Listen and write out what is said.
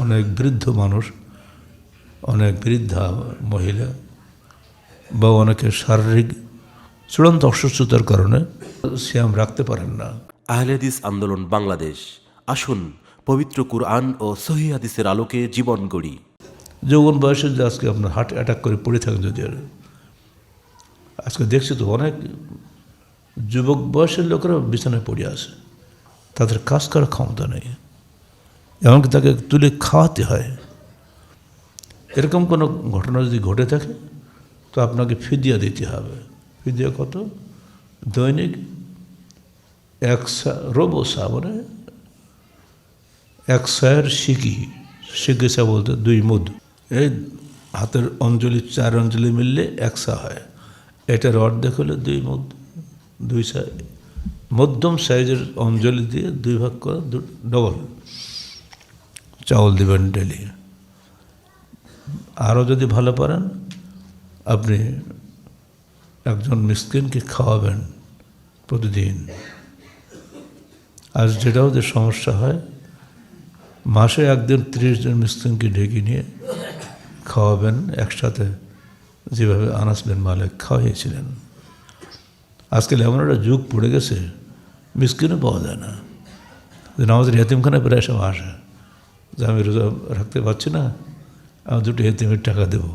অনেক বৃদ্ধ মানুষ, অনেক বৃদ্ধা মহিলা বা অনেকের শারীরিক চূড়ান্ত অসুস্থতার কারণে সিয়াম রাখতে পারেন না। আহলে হাদিস আন্দোলন বাংলাদেশ, আসুন পবিত্র কুরআন ও সহিহ হাদিসের আলোকে জীবন গড়ি। যৌবন বয়সে যে আজকে আপনার হার্ট অ্যাটাক করে পড়ে থাকেন, যদি আজকে দেখছি তো অনেক যুবক বয়সের লোকেরা বিছানায় পড়ে আছে, তাদের কাজ করার ক্ষমতা নেই, এমনকি তাকে তুলে খাওয়াতে হয়। এরকম কোনো ঘটনা যদি ঘটে থাকে তো আপনাকে ফিদিয়া দিতে হবে। ফিদিয়া কত? দৈনিক রোবোসা মানে 100 সিকি বলতে 2 মুদ, এই হাতের অঞ্জলি 4 অঞ্জলি মিললে 100 হয়। এটার অর্ধেক হলে 2 মুদ, 2 সা, মধ্যম সাইজের অঞ্জলি দিয়ে 2 ভাগ করে ডবল চাউল দেবেন ডেলি। আরও যদি ভালো পারেন আপনি একজন মিসকিনকে খাওয়াবেন প্রতিদিন। আর যেটাও যে সমস্যা হয়, মাসে একদিন 30 জন মিসকিনকে ঢেকে নিয়ে খাওয়াবেন একসাথে, যেভাবে আনাস বিন মালিক খাওয়াইছিলেন। আজকাল এমন একটা যুগ পড়ে গেছে, মিসকিনও পাওয়া যায় না। আমাদের এতিমখানায় প্রায় সব আসে যে আমি রোজা রাখতে পারছি না, আমি 2 এতিমের টাকা দেবো।